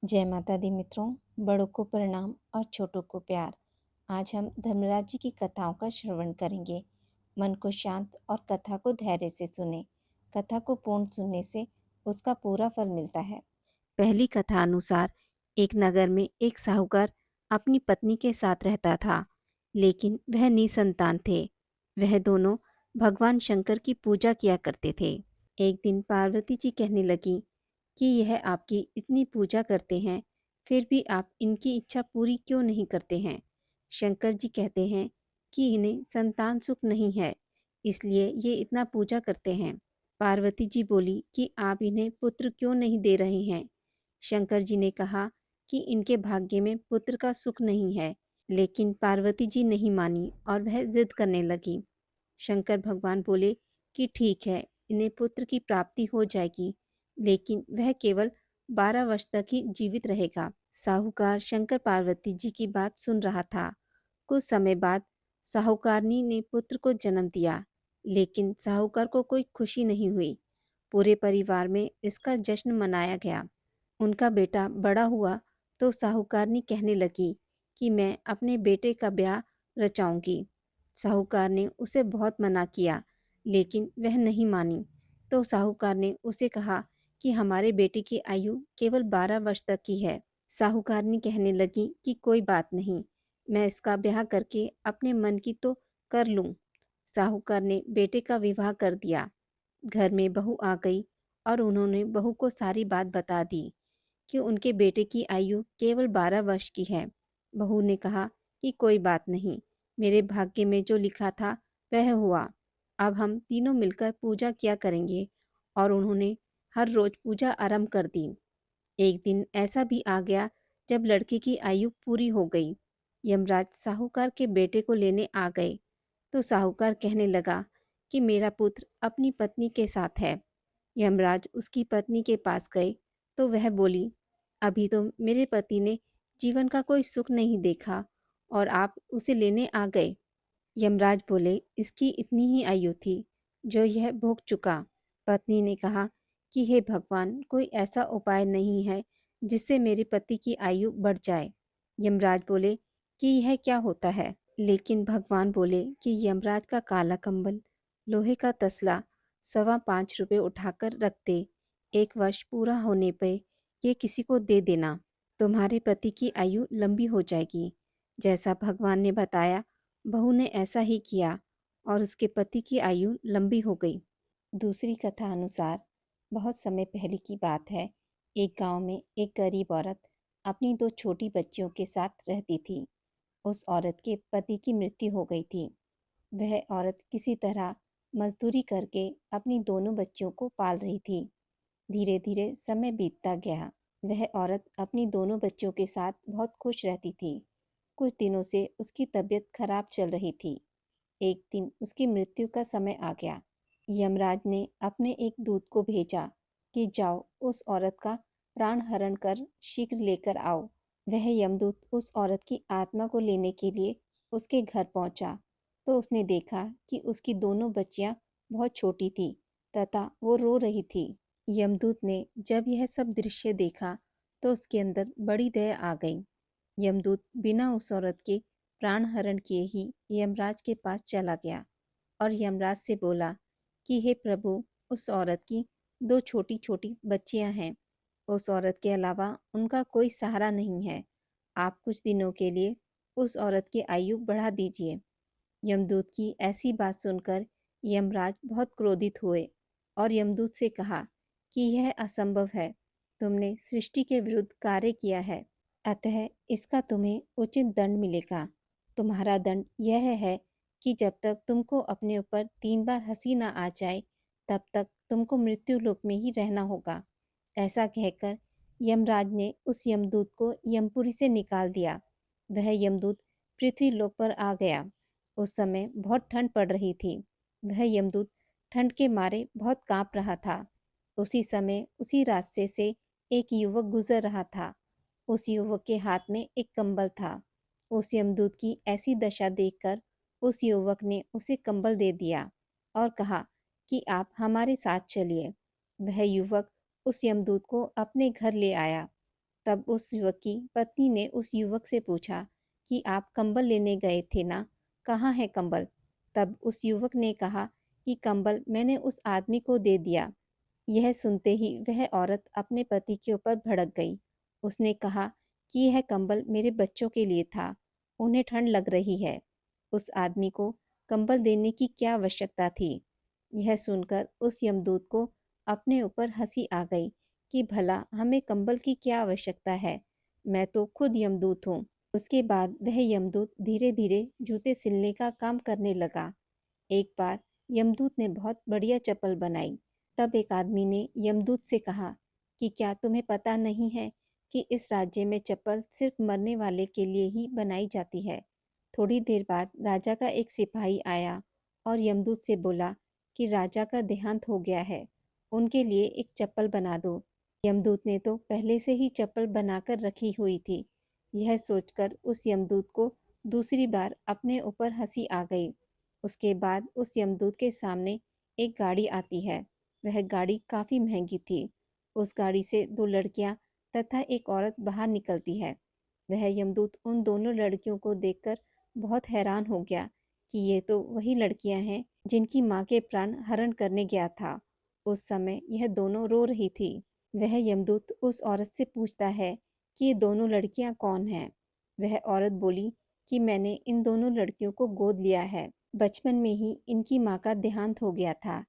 जय माता दी मित्रों। बड़ों को प्रणाम और छोटों को प्यार। आज हम धर्मराज जी की कथाओं का श्रवण करेंगे। मन को शांत और कथा को धैर्य से सुने। कथा को पूर्ण सुनने से उसका पूरा फल मिलता है। पहली कथा अनुसार एक नगर में एक साहूकार अपनी पत्नी के साथ रहता था, लेकिन वह निसंतान थे। वह दोनों भगवान शंकर की पूजा किया करते थे। एक दिन पार्वती जी कहने लगी कि यह आपकी इतनी पूजा करते हैं, फिर भी आप इनकी इच्छा पूरी क्यों नहीं करते हैं। शंकर जी कहते हैं कि इन्हें संतान सुख नहीं है, इसलिए ये इतना पूजा करते हैं। पार्वती जी बोली कि आप इन्हें पुत्र क्यों नहीं दे रहे हैं। शंकर जी ने कहा कि इनके भाग्य में पुत्र का सुख नहीं है, लेकिन पार्वती जी नहीं मानी और वह जिद करने लगी। शंकर भगवान बोले कि ठीक है, इन्हें पुत्र की प्राप्ति हो जाएगी, लेकिन वह केवल 12 वर्ष तक ही जीवित रहेगा। साहूकार शंकर पार्वती जी की बात सुन रहा था। कुछ समय बाद साहूकारनी ने पुत्र को जन्म दिया, लेकिन साहूकार को कोई खुशी नहीं हुई। पूरे परिवार में इसका जश्न मनाया गया। उनका बेटा बड़ा हुआ तो साहूकारनी कहने लगी कि मैं अपने बेटे का ब्याह रचाऊंगी। साहूकार ने उसे बहुत मना किया, लेकिन वह नहीं मानी। तो साहूकार ने उसे कहा कि हमारे बेटे की आयु केवल 12 वर्ष तक की है। साहूकारनी कहने लगी कि कोई बात नहीं, मैं इसका ब्याह करके अपने मन की तो कर लूं। साहूकार ने बेटे का विवाह कर दिया। घर में बहू आ गई और उन्होंने बहू को सारी बात बता दी कि उनके बेटे की आयु केवल 12 वर्ष की है। बहू ने कहा कि कोई बात नहीं, मेरे भाग्य में जो लिखा था वह हुआ। अब हम तीनों मिलकर पूजा किया करेंगे। और उन्होंने हर रोज पूजा आरंभ कर दी। एक दिन ऐसा भी आ गया जब लड़के की आयु पूरी हो गई। यमराज साहूकार के बेटे को लेने आ गए तो साहूकार कहने लगा कि मेरा पुत्र अपनी पत्नी के साथ है। यमराज उसकी पत्नी के पास गए तो वह बोली, अभी तो मेरे पति ने जीवन का कोई सुख नहीं देखा और आप उसे लेने आ गए। यमराज बोले, इसकी इतनी ही आयु थी जो यह भोग चुका। पत्नी ने कहा कि हे भगवान, कोई ऐसा उपाय नहीं है जिससे मेरे पति की आयु बढ़ जाए। यमराज बोले कि यह क्या होता है। लेकिन भगवान बोले कि यमराज का काला कंबल, लोहे का तसला 5.25 रुपये उठाकर रख दे। 1 वर्ष पूरा होने पे ये किसी को दे देना, तुम्हारे पति की आयु लंबी हो जाएगी। जैसा भगवान ने बताया, बहू ने ऐसा ही किया और उसके पति की आयु लंबी हो गई। दूसरी कथा अनुसार बहुत समय पहले की बात है। एक गांव में एक गरीब औरत अपनी 2 छोटी बच्चियों के साथ रहती थी। उस औरत के पति की मृत्यु हो गई थी। वह औरत किसी तरह मजदूरी करके अपनी दोनों बच्चियों को पाल रही थी। धीरे धीरे समय बीतता गया। वह औरत अपनी दोनों बच्चियों के साथ बहुत खुश रहती थी। कुछ दिनों से उसकी तबीयत खराब चल रही थी। एक दिन उसकी मृत्यु का समय आ गया। यमराज ने अपने एक दूत को भेजा कि जाओ उस औरत का प्राण हरण कर शीघ्र लेकर आओ। वह यमदूत उस औरत की आत्मा को लेने के लिए उसके घर पहुंचा तो उसने देखा कि उसकी दोनों बच्चियां बहुत छोटी थी तथा वो रो रही थी। यमदूत ने जब यह सब दृश्य देखा तो उसके अंदर बड़ी दया आ गई। यमदूत बिना उस औरत के प्राण हरण किए ही यमराज के पास चला गया और यमराज से बोला कि हे प्रभु, उस औरत की 2 छोटी छोटी बच्चियां हैं। उस औरत के अलावा उनका कोई सहारा नहीं है। आप कुछ दिनों के लिए उस औरत की आयु बढ़ा दीजिए। यमदूत की ऐसी बात सुनकर यमराज बहुत क्रोधित हुए और यमदूत से कहा कि यह असंभव है। तुमने सृष्टि के विरुद्ध कार्य किया है, अतः इसका तुम्हें उचित दंड मिलेगा। तुम्हारा दंड यह है कि जब तक तुमको अपने ऊपर 3 बार हंसी ना आ जाए, तब तक तुमको मृत्यु लोक में ही रहना होगा। ऐसा कहकर यमराज ने उस यमदूत को यमपुरी से निकाल दिया। वह यमदूत पृथ्वी लोक पर आ गया। उस समय बहुत ठंड पड़ रही थी। वह यमदूत ठंड के मारे बहुत कांप रहा था। उसी समय उसी रास्ते से एक युवक गुजर रहा था। उस युवक के हाथ में एक कंबल था। उस यमदूत की ऐसी दशा देखकर उस युवक ने उसे कंबल दे दिया और कहा कि आप हमारे साथ चलिए। वह युवक उस यमदूत को अपने घर ले आया। तब उस युवक की पत्नी ने उस युवक से पूछा कि आप कंबल लेने गए थे ना, कहाँ है कंबल? तब उस युवक ने कहा कि कंबल मैंने उस आदमी को दे दिया। यह सुनते ही वह औरत अपने पति के ऊपर भड़क गई। उसने कहा कि यह कंबल मेरे बच्चों के लिए था, उन्हें ठंड लग रही है। उस आदमी को कंबल देने की क्या आवश्यकता थी? यह सुनकर उस यमदूत को अपने ऊपर हंसी आ गई कि भला हमें कंबल की क्या आवश्यकता है, मैं तो खुद यमदूत हूँ। उसके बाद वह यमदूत धीरे धीरे जूते सिलने का काम करने लगा। एक बार यमदूत ने बहुत बढ़िया चप्पल बनाई। तब एक आदमी ने यमदूत से कहा कि क्या तुम्हें पता नहीं है कि इस राज्य में चप्पल सिर्फ मरने वाले के लिए ही बनाई जाती है। थोड़ी देर बाद राजा का एक सिपाही आया और यमदूत से बोला कि राजा का देहांत हो गया है, उनके लिए एक चप्पल बना दो। यमदूत ने तो पहले से ही चप्पल बनाकर रखी हुई थी। यह सोचकर उस यमदूत को दूसरी बार अपने ऊपर हंसी आ गई। उसके बाद उस यमदूत के सामने एक गाड़ी आती है। वह गाड़ी काफ़ी महंगी थी। उस गाड़ी से दो लड़कियां तथा एक औरत बाहर निकलती है। वह यमदूत उन दोनों लड़कियों को देखकर बहुत हैरान हो गया कि ये तो वही लड़कियां हैं जिनकी माँ के प्राण हरण करने गया था। उस समय यह दोनों रो रही थी। वह यमदूत उस औरत से पूछता है कि ये दोनों लड़कियां कौन हैं। वह औरत बोली कि मैंने इन दोनों लड़कियों को गोद लिया है। बचपन में ही इनकी माँ का देहांत हो गया था।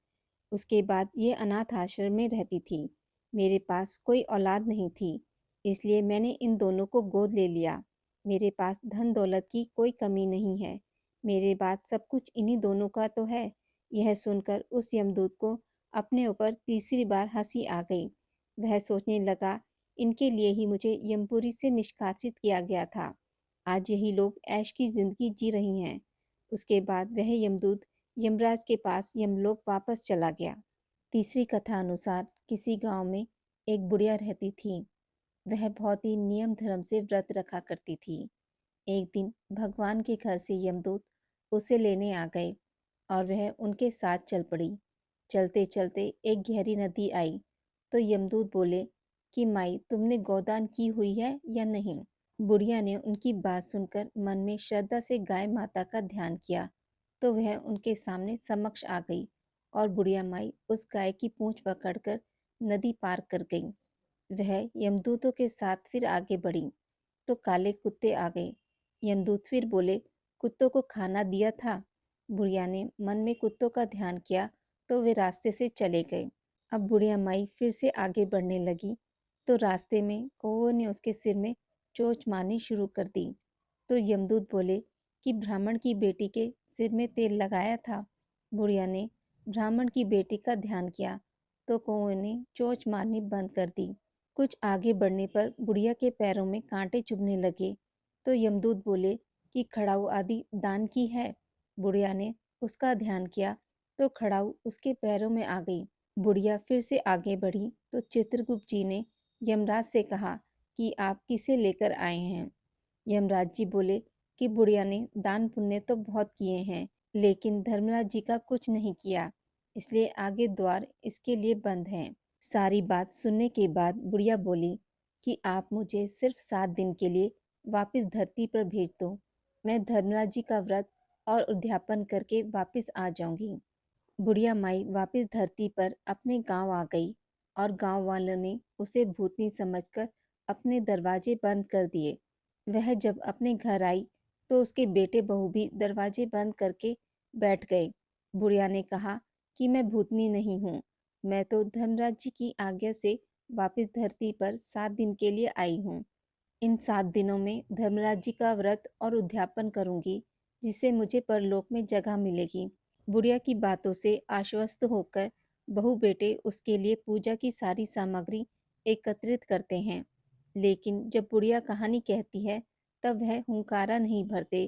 उसके बाद ये अनाथ आश्रम में रहती थी। मेरे पास कोई औलाद नहीं थी, इसलिए मैंने इन दोनों को गोद ले लिया। मेरे पास धन दौलत की कोई कमी नहीं है। मेरे बाद सब कुछ इन्हीं दोनों का तो है। यह सुनकर उस यमदूत को अपने ऊपर तीसरी बार हंसी आ गई। वह सोचने लगा, इनके लिए ही मुझे यमपुरी से निष्कासित किया गया था। आज यही लोग ऐश की जिंदगी जी रही हैं। उसके बाद वह यमदूत यमराज के पास यमलोक वापस चला गया। तीसरी कथा अनुसार किसी गांव में एक बुढ़िया रहती थी। वह बहुत ही नियम धर्म से व्रत रखा करती थी। एक दिन भगवान के घर से यमदूत उसे लेने आ गए और वह उनके साथ चल पड़ी। चलते चलते एक गहरी नदी आई तो यमदूत बोले कि माई, तुमने गोदान की हुई है या नहीं? बुढ़िया ने उनकी बात सुनकर मन में श्रद्धा से गाय माता का ध्यान किया तो वह उनके सामने समक्ष आ गई और बुढ़िया माई उस गाय की पूंछ पकड़कर नदी पार कर गई। वह यमदूतों के साथ फिर आगे बढ़ी तो काले कुत्ते आ गए। यमदूत फिर बोले, कुत्तों को खाना दिया था? बुढ़िया ने मन में कुत्तों का ध्यान किया तो वे रास्ते से चले गए। अब बुढ़िया माई फिर से आगे बढ़ने लगी तो रास्ते में कौवे ने उसके सिर में चोंच मारनी शुरू कर दी। तो यमदूत बोले कि ब्राह्मण की बेटी के सिर में तेल लगाया था। बुढ़िया ने ब्राह्मण की बेटी का ध्यान किया तो कौवे ने चोंच मारनी बंद कर दी। कुछ आगे बढ़ने पर बुढ़िया के पैरों में कांटे चुभने लगे तो यमदूत बोले कि खड़ाऊ आदि दान की है। बुढ़िया ने उसका ध्यान किया तो खड़ाऊ उसके पैरों में आ गई। बुढ़िया फिर से आगे बढ़ी तो चित्रगुप्त जी ने यमराज से कहा कि आप किसे लेकर आए हैं? यमराज जी बोले कि बुढ़िया ने दान पुण्य तो बहुत किए हैं, लेकिन धर्मराज जी का कुछ नहीं किया, इसलिए आगे द्वार इसके लिए बंद हैं। सारी बात सुनने के बाद बुढ़िया बोली कि आप मुझे सिर्फ 7 दिन के लिए वापस धरती पर भेज दो। मैं धर्मराज जी का व्रत और उद्यापन करके वापस आ जाऊंगी। बुढ़िया माई वापस धरती पर अपने गांव आ गई और गांव वालों ने उसे भूतनी समझकर अपने दरवाजे बंद कर दिए। वह जब अपने घर आई तो उसके बेटे बहू भी दरवाजे बंद करके बैठ गए। बुढ़िया ने कहा कि मैं भूतनी नहीं हूँ, मैं तो धर्मराज जी की आज्ञा से वापस धरती पर 7 दिन के लिए आई हूँ। इन 7 दिनों में धर्मराज जी का व्रत और उद्यापन करूंगी, जिससे मुझे परलोक में जगह मिलेगी। बुढ़िया की बातों से आश्वस्त होकर बहू बेटे उसके लिए पूजा की सारी सामग्री एकत्रित करते हैं। लेकिन जब बुढ़िया कहानी कहती है तब वह हुंकारा नहीं भरते,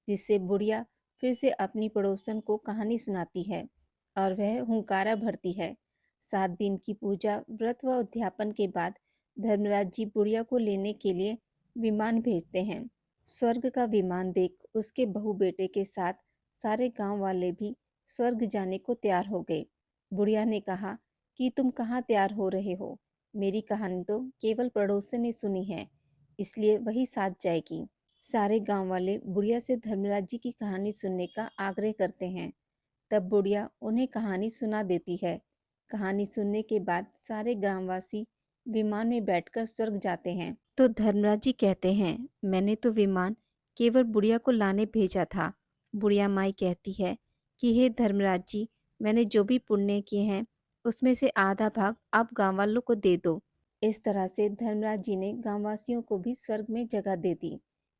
जिससे बुढ़िया फिर से अपनी पड़ोसन को कहानी सुनाती है और वह हुंकारा भरती है। 7 दिन की पूजा व्रत व उद्यापन के बाद धर्मराज जी बुढ़िया को लेने के लिए विमान भेजते हैं। स्वर्ग का विमान देख उसके बहू बेटे के साथ सारे गांव वाले भी स्वर्ग जाने को तैयार हो गए। बुढ़िया ने कहा कि तुम कहाँ तैयार हो रहे हो? मेरी कहानी तो केवल पड़ोसी ने सुनी है, इसलिए वही साथ जाएगी। सारे गांव वाले बुढ़िया से धर्मराज जी की कहानी सुनने का आग्रह करते हैं। तब बुढ़िया उन्हें कहानी सुना देती है। कहानी सुनने के बाद सारे ग्रामवासी विमान में बैठकर स्वर्ग जाते हैं। तो धर्मराज जी कहते हैं, मैंने तो विमान केवल बुढ़िया को लाने भेजा था। बुढ़िया माई कहती है कि हे धर्मराज जी, मैंने जो भी पुण्य किए हैं उसमें से आधा भाग आप गांव वालों को दे दो। इस तरह से धर्मराज जी ने गांववासियों को भी स्वर्ग में जगह दे दी।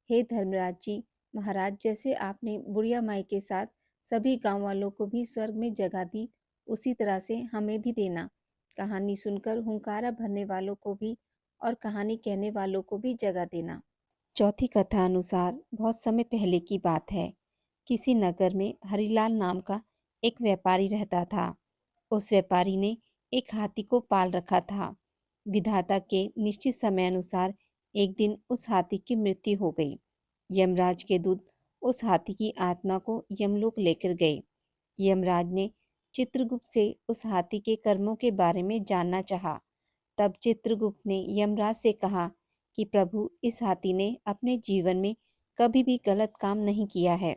हे धर्मराज जी महाराज, जैसे आपने बुढ़िया माई के साथ सभी गांव वालों को भी स्वर्ग में जगह दी, उसी तरह से हमें भी देना। कहानी सुनकर हुंकारा भरने वालों को भी और कहानी कहने वालों को भी जगह देना। चौथी कथा अनुसार बहुत समय पहले की बात है। किसी नगर में हरिलाल नाम का एक व्यापारी रहता था। उस व्यापारी ने एक हाथी को पाल रखा था। विधाता के निश्चित समय अनुसार एक दिन उस हाथी की मृत्यु हो गई। यमराज के दूत उस हाथी की आत्मा को यमलोक लेकर गए। यमराज ने चित्रगुप्त से उस हाथी के कर्मों के बारे में जानना चाहा। तब चित्रगुप्त ने यमराज से कहा कि प्रभु, इस हाथी ने अपने जीवन में कभी भी गलत काम नहीं किया है।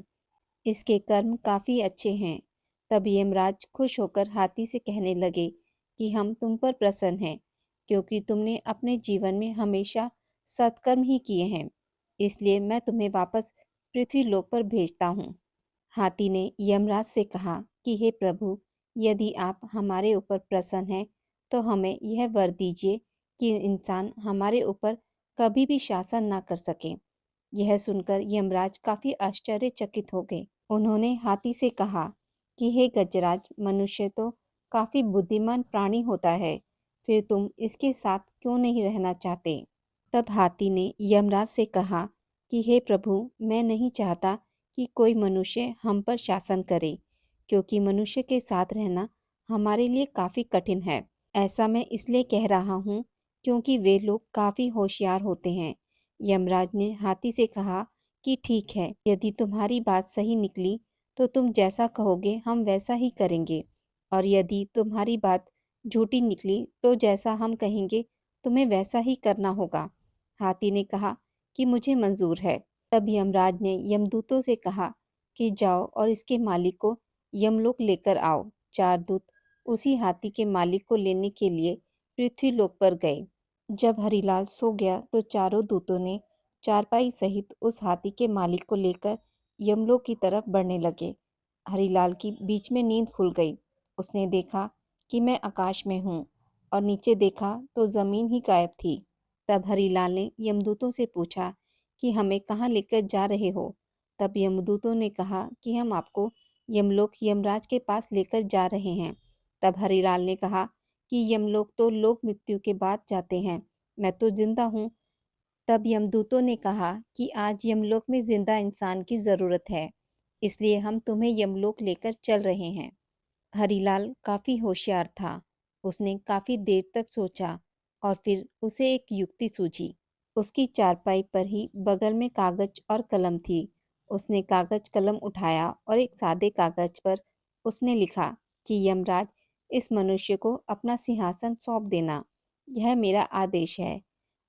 इसके कर्म काफी अच्छे हैं। तब यमराज खुश होकर हाथी से कहने लगे कि हम तुम पर प्रसन्न हैं, क्योंकि तुमने अपने जीवन में हमेशा सत्कर्म ही किए हैं। इसलिए मैं तुम्हें वापस पृथ्वी लोक पर भेजता हूँ। हाथी ने यमराज से कहा कि हे प्रभु, यदि आप हमारे ऊपर प्रसन्न हैं तो हमें यह वर दीजिए कि इंसान हमारे ऊपर कभी भी शासन ना कर सके। यह सुनकर यमराज काफी आश्चर्यचकित हो गए। उन्होंने हाथी से कहा कि हे गजराज, मनुष्य तो काफी बुद्धिमान प्राणी होता है, फिर तुम इसके साथ क्यों नहीं रहना चाहते? तब हाथी ने यमराज से कहा कि हे प्रभु, मैं नहीं चाहता कि कोई मनुष्य हम पर शासन करे, क्योंकि मनुष्य के साथ रहना हमारे लिए काफी कठिन है। ऐसा मैं इसलिए कह रहा हूँ क्योंकि वे लोग काफी होशियार होते हैं। यमराज ने हाथी से कहा कि ठीक है, यदि तुम्हारी बात सही निकली तो तुम जैसा कहोगे हम वैसा ही करेंगे, और यदि तुम्हारी बात झूठी निकली तो जैसा हम कहेंगे तुम्हें वैसा ही करना होगा। हाथी ने कहा कि मुझे मंजूर है। तब यमराज ने यमदूतों से कहा कि जाओ और इसके मालिक को यमलोक लेकर आओ। 4 दूत उसी हाथी के मालिक को लेने के लिए पृथ्वी लोक पर गए। जब हरिलाल सो गया तो चारों दूतों ने चारपाई सहित उस हाथी के मालिक को लेकर यमलोक की तरफ बढ़ने लगे। हरिलाल की बीच में नींद खुल गई। उसने देखा कि मैं आकाश में हूँ, और नीचे देखा तो जमीन ही गायब थी। तब हरिलाल ने यमदूतों से पूछा कि हमें कहाँ लेकर जा रहे हो? तब यमदूतों ने कहा कि हम आपको यमलोक यमराज के पास लेकर जा रहे हैं। तब हरिलाल ने कहा कि यमलोक तो लोक मृत्यु के बाद जाते हैं, मैं तो जिंदा हूँ। तब यमदूतों ने कहा कि आज यमलोक में जिंदा इंसान की जरूरत है, इसलिए हम तुम्हें यमलोक लेकर चल रहे हैं। हरिलाल काफी होशियार था। उसने काफी देर तक सोचा और फिर उसे एक युक्ति सूझी। उसकी चारपाई पर ही बगल में कागज और कलम थी। उसने कागज कलम उठाया और एक सादे कागज पर उसने लिखा कि यमराज, इस मनुष्य को अपना सिंहासन सौंप देना, यह मेरा आदेश है।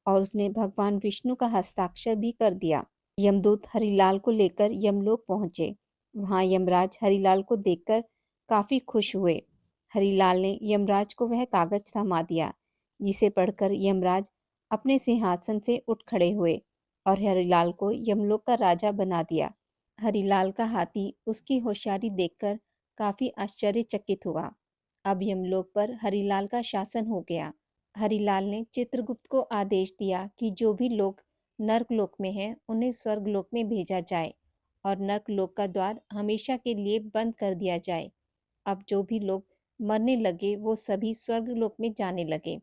और उसने भगवान विष्णु का हस्ताक्षर भी कर दिया। यमदूत हरिलाल को लेकर यमलोक पहुंचे। वहां यमराज हरिलाल को देखकर काफी खुश हुए। हरिलाल ने यमराज को वह कागज थमा दिया, जिसे पढ़कर यमराज अपने सिंहासन से उठ खड़े हुए और हरिलाल को यमलोक का राजा बना दिया। हरिलाल का हाथी उसकी होशियारी देखकर काफी आश्चर्यचकित हुआ। अब यमलोक पर हरिलाल का शासन हो गया। हरिलाल ने चित्रगुप्त को आदेश दिया कि जो भी लोग नर्कलोक में हैं उन्हें स्वर्गलोक में भेजा जाए, और नर्कलोक का द्वार हमेशा के लिए बंद कर दिया जाए। अब जो भी लोग मरने लगे वो सभी स्वर्गलोक में जाने लगे।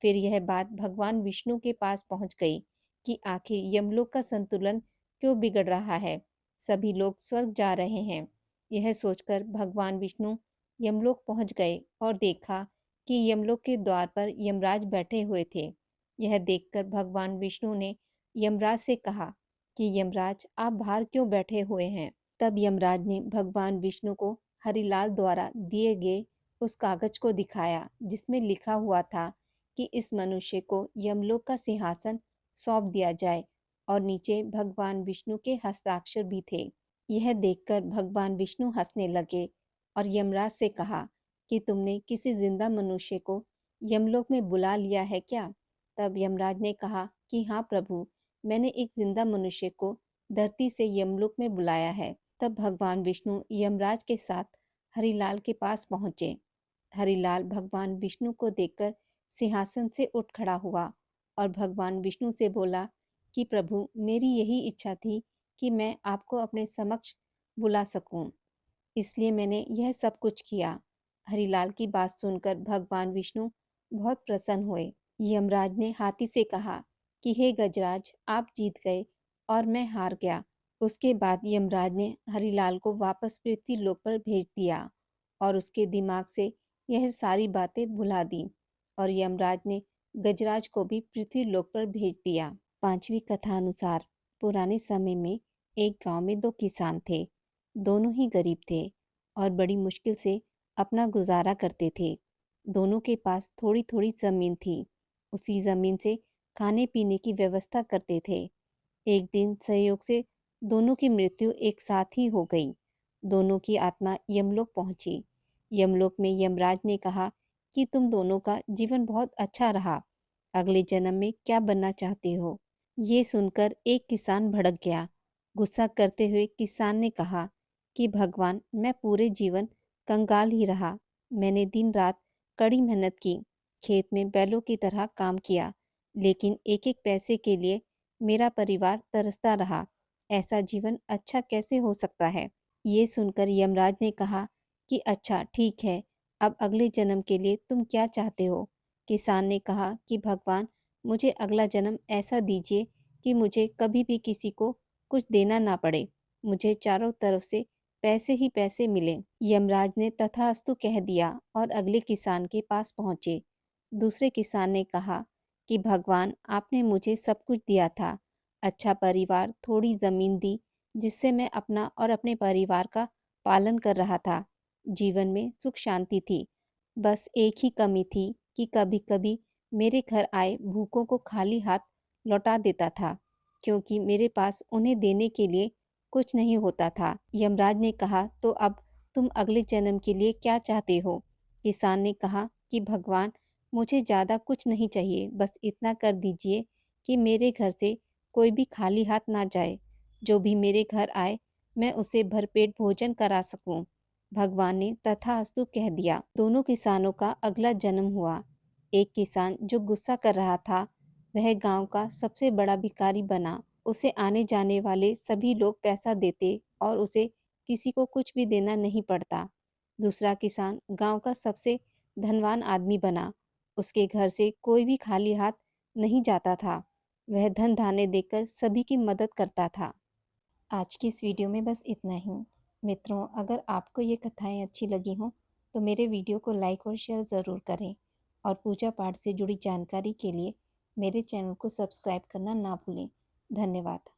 फिर यह बात भगवान विष्णु के पास पहुंच गई कि आखिर यमलोक का संतुलन क्यों बिगड़ रहा है, सभी लोग स्वर्ग जा रहे हैं। यह सोचकर भगवान विष्णु यमलोक पहुंच गए और देखा कि यमलोक के द्वार पर यमराज बैठे हुए थे। यह देखकर भगवान विष्णु ने यमराज से कहा कि यमराज, आप बाहर क्यों बैठे हुए हैं? तब यमराज ने भगवान विष्णु को हरिलाल द्वारा दिए गए उस कागज को दिखाया, जिसमें लिखा हुआ था कि इस मनुष्य को यमलोक का सिंहासन सौंप दिया जाए और नीचे भगवान विष्णु के हस्ताक्षर भी थे। यह देखकर भगवान विष्णु हंसने लगे और यमराज से कहा कि तुमने किसी जिंदा मनुष्य को यमलोक में बुला लिया है क्या? तब यमराज ने कहा कि हाँ प्रभु, मैंने एक जिंदा मनुष्य को धरती से यमलोक में बुलाया है। तब भगवान विष्णु यमराज के साथ हरिलाल के पास पहुंचे। हरिलाल भगवान विष्णु को देखकर सिंहासन से उठ खड़ा हुआ और भगवान विष्णु से बोला कि प्रभु, मेरी यही इच्छा थी कि मैं आपको अपने समक्ष बुला सकूं, इसलिए मैंने यह सब कुछ किया। हरिलाल की बात सुनकर भगवान विष्णु बहुत प्रसन्न हुए। यमराज ने हाथी से कहा कि हे गजराज, आप जीत गए और मैं हार गया। उसके बाद यमराज ने हरिलाल को वापस पृथ्वी लोक पर भेज दिया और उसके दिमाग से यह सारी बातें भुला दी और यमराज ने गजराज को भी पृथ्वी लोक पर भेज दिया। पांचवी कथा अनुसार पुराने समय में एक गांव में दो किसान थे। दोनों ही गरीब थे और बड़ी मुश्किल से अपना गुजारा करते थे। दोनों के पास थोड़ी थोड़ी जमीन थी। उसी जमीन से खाने पीने की व्यवस्था करते थे। एक दिन संयोग से दोनों की मृत्यु एक साथ ही हो गई। दोनों की आत्मा यमलोक पहुंची। यमलोक में यमराज ने कहा कि तुम दोनों का जीवन बहुत अच्छा रहा, अगले जन्म में क्या बनना चाहते हो? ये सुनकर एक किसान भड़क गया। गुस्सा करते हुए किसान ने कहा कि भगवान, मैं पूरे जीवन कंगाल ही रहा। मैंने दिन रात कड़ी मेहनत की, खेत में बैलों की तरह काम किया, लेकिन एक एक पैसे के लिए मेरा परिवार तरसता रहा। ऐसा जीवन अच्छा कैसे हो सकता है? ये सुनकर यमराज ने कहा कि अच्छा ठीक है, अब अगले जन्म के लिए तुम क्या चाहते हो? किसान ने कहा कि भगवान, मुझे अगला जन्म ऐसा दीजिए कि मुझे कभी भी किसी को कुछ देना ना पड़े। मुझे चारों तरफ से पैसे ही पैसे मिले। यमराज ने तथास्तु कह दिया और अगले किसान के पास पहुंचे। दूसरे किसान ने कहा कि भगवान, आपने मुझे सब कुछ दिया था, अच्छा परिवार, थोड़ी जमीन दी जिससे मैं अपना और अपने परिवार का पालन कर रहा था। जीवन में सुख शांति थी। बस एक ही कमी थी कि कभी कभी मेरे घर आए भूखों को खाली हाथ लौटा देता था, क्योंकि मेरे पास उन्हें देने के लिए कुछ नहीं होता था। यमराज ने कहा, तो अब तुम अगले जन्म के लिए क्या चाहते हो? किसान ने कहा कि भगवान, मुझे ज़्यादा कुछ नहीं चाहिए, बस इतना कर दीजिए कि मेरे घर से कोई भी खाली हाथ ना जाए। जो भी मेरे घर आए मैं उसे भरपेट भोजन करा सकूं। भगवान ने तथास्तु कह दिया। दोनों किसानों का अगला जन्म हुआ। एक किसान जो गुस्सा कर रहा था, वह गांव का सबसे बड़ा भिखारी बना। उसे आने जाने वाले सभी लोग पैसा देते और उसे किसी को कुछ भी देना नहीं पड़ता। दूसरा किसान गांव का सबसे धनवान आदमी बना। उसके घर से कोई भी खाली हाथ नहीं जाता था। वह धन धान्य देकर सभी की मदद करता था। आज की इस वीडियो में बस इतना ही। मित्रों, अगर आपको ये कथाएं अच्छी लगी हों तो मेरे वीडियो को लाइक और शेयर ज़रूर करें और पूजा पाठ से जुड़ी जानकारी के लिए मेरे चैनल को सब्सक्राइब करना ना भूलें। धन्यवाद।